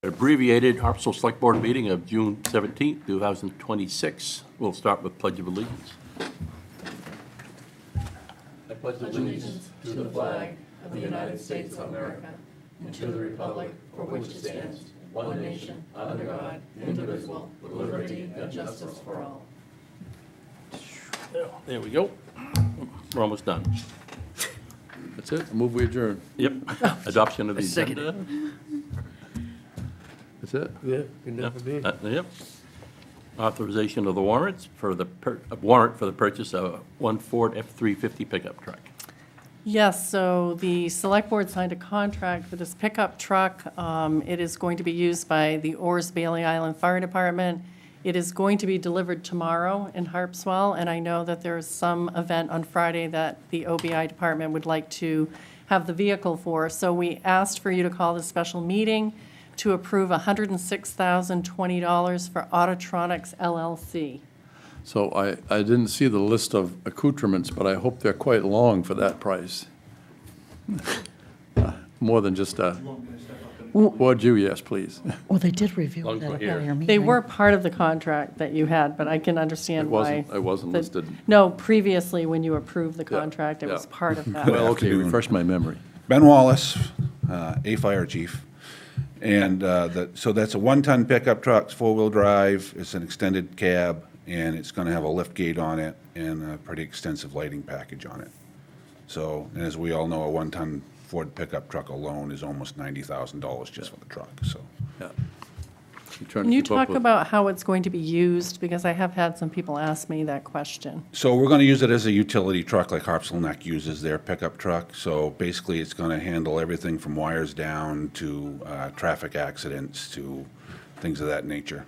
Abbreviated Harpswell Select Board meeting of June 17th, 2026. We'll start with Pledge of Allegiance. I pledge allegiance to the flag of the United States of America and to the republic for which it stands, one nation, under God, indivisible, with liberty and justice for all. There we go. We're almost done. That's it, move we adjourn. Yep. Adoption of the second agenda. That's it? Yeah, can never be. Yep. Authorization of the warrants for the warrant for the purchase of one Ford F-350 pickup truck. Yes, so the Select Board signed a contract for this pickup truck. It is going to be used by the Orrs Bailey Island Fire Department. It is going to be delivered tomorrow in Harpswell, and I know that there is some event on Friday that the OBI department would like to have the vehicle for. So we asked for you to call this special meeting to approve $106,020 for Autotronics LLC. So I didn't see the list of accoutrements, but I hope they're quite long for that price. More than just a, would you, yes, please. Well, they did review Long it at for a here. prior meeting. They were part of the contract that you had, but I can understand why. I wasn't the- listed. No, previously, when you approved the Yeah, contract, it was yeah. part of that. Well, okay, refresh my memory. Ben Wallace, a fire chief. And so that's a one-ton pickup truck, it's four-wheel drive, it's an extended cab, and it's going to have a lift gate on it and a pretty extensive lighting package on it. So, and as we all know, a one-ton Ford pickup truck alone is almost $90,000 just for the truck, so. Yeah. I'm trying to Can you keep up talk with- about how it's going to be used? Because I have had some people ask me that question. So we're going to use it as a utility truck like Harpswell Neck uses their pickup truck. So basically, it's going to handle everything from wires down to traffic accidents to things of that nature.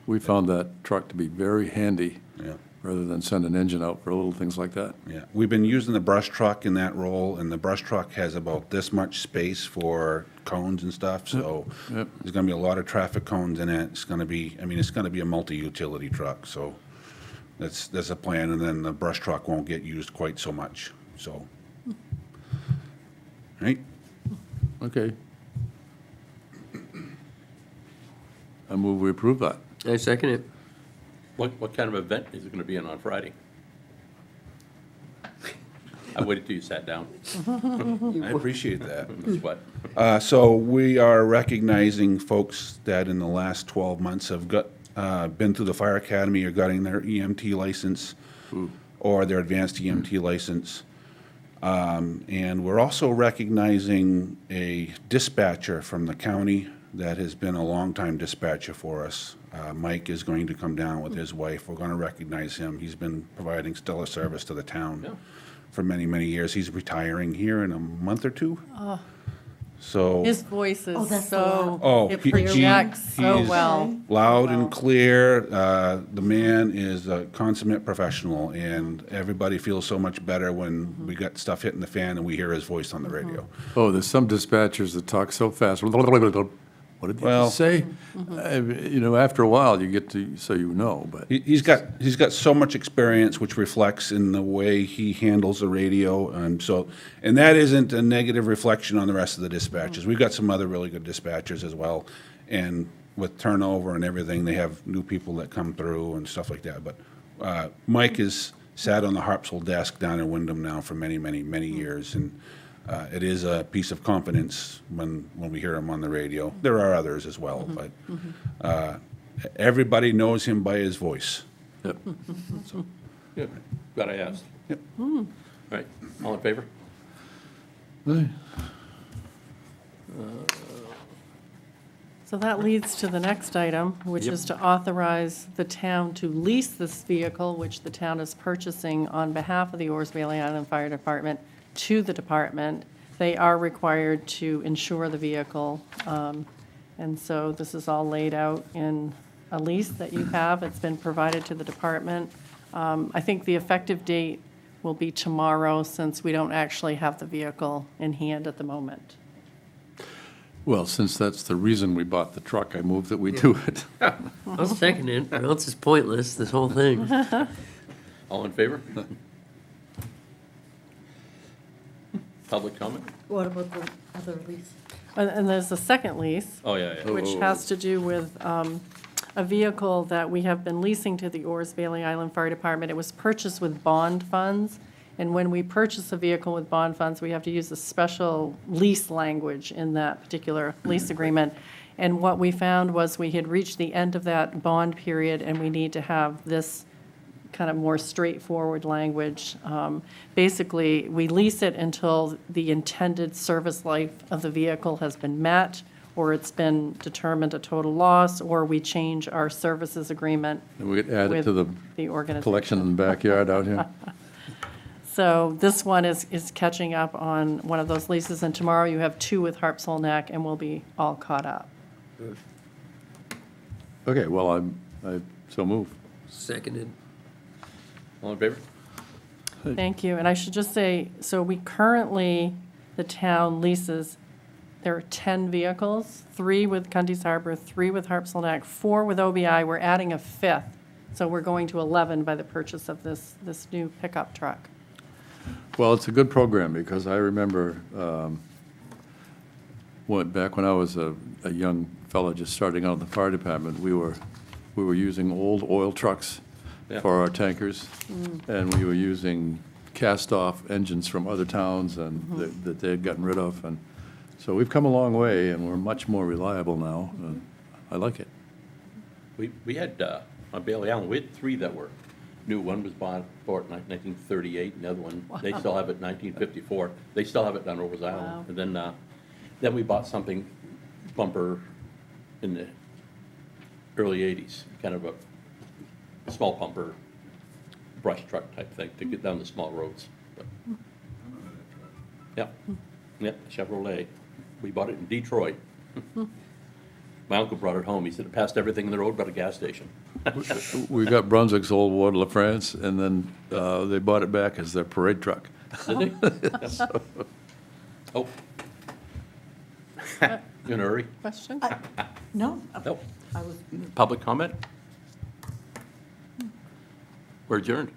We found that truck to be very handy, Yeah. rather than send an engine out for little things like that. Yeah, we've been using the brush truck in that role, and the brush truck has about this much space for cones and stuff, so Yep. there's gonna be a lot of traffic cones in it. It's gonna be, I mean, it's gonna be a multi-utility truck, so that's a plan, and then the brush truck won't get used quite so much, so. Right? Okay. I move we approve that. I second it. What kind of event is it going to be on Friday? I waited till you sat down. I appreciate that. That's what. So we are recognizing folks that in the last 12 months have been through the fire academy or getting their EMT license or their advanced EMT license. And we're also recognizing a dispatcher from the county that has been a longtime dispatcher for us. Mike is going to come down with his wife. We're going to recognize him. He's been providing stellar service to the town for many, many years. He's retiring here in a month or two. So His voice is that's so, Oh, it he- projects so he's well. loud and clear. The man is a consummate professional, and everybody feels so much better when we got stuff hitting the fan and we hear his voice on the radio. Oh, there's some dispatchers that talk so fast. What did they Well- just say? You know, after a while, you get to, so you know, but. He's got so much experience, which reflects in the way he handles the radio, and that isn't a negative reflection on the rest of the dispatchers. We've got some other really good dispatchers as well, and with turnover and everything, they have new people that come through and stuff like that. But Mike has sat on the Harpswell desk down in Wyndham now for many, many, many years, and it is a piece of confidence when we hear him on the radio. There are others as well, but everybody knows him by his voice. Yep. Good. Glad I asked. Yep. All right. All in favor? So that leads to the next item, which is to authorize the town to lease this vehicle, which the town is purchasing on behalf of the Orrs Bailey Island Fire Department to the department. They are required to insure the vehicle. And so this is all laid out in a lease that you have. It's been provided to the department. I think the effective date will be tomorrow, since we don't actually have the vehicle in hand at the moment. Well, since that's the reason we bought the truck, I move that we do it. I'll second it, or else it's pointless, this whole thing. All in favor? Public comment? What about the other lease? And there's a second lease, Oh, yeah, yeah. which has to do with a vehicle that we have been leasing to the Oars Bailey Island Fire Department. It was purchased with bond funds, and when we purchase a vehicle with bond funds, we have to use a special lease language in that particular lease agreement. And what we found was we had reached the end of that bond period, and we need to have this kind of more straightforward language. Basically, we lease it until the intended service life of the vehicle has been met, or it's been determined a total loss, or we change our services agreement And we could add it with to the the organization. collection in the backyard out here. So this one is catching up on one of those leases, and tomorrow you have 2 with Harpswell Neck, and we'll be all caught up. Okay, well, I so move. Seconded. All in favor? Thank you. And I should just say, so we currently, the town leases, there are 10 vehicles, 3 with Cundy's Harbor, 3 with Harpswell Neck, 4 with OBI. We're adding a 5th. So we're going to 11 by the purchase of this new pickup truck. Well, it's a good program, because I remember back when I was a young fellow just starting out in the fire department, we were using old oil trucks Yeah. for our tankers, and we were using cast-off engines from other towns and that they had gotten rid of. And so we've come a long way, and we're much more reliable now. I like it. We had, on Bailey Island, we had 3 that were new. One was bought in 1938, and the other one, they still have it in 1954. They still have it down Rover's Wow. Island. And then we bought something bumper in the early 80s, kind of a small pumper, brush truck type thing to get down the small roads. But- Yeah, yeah, Chevrolet. We bought it in Detroit. My uncle brought it home. He said it passed everything in the road but a gas station. We got Brunswick's old Ward La France, and then they bought it back as their parade truck. Did they? Oh. You in a hurry? Question? No, Nope. I was, Public comment? We're adjourned.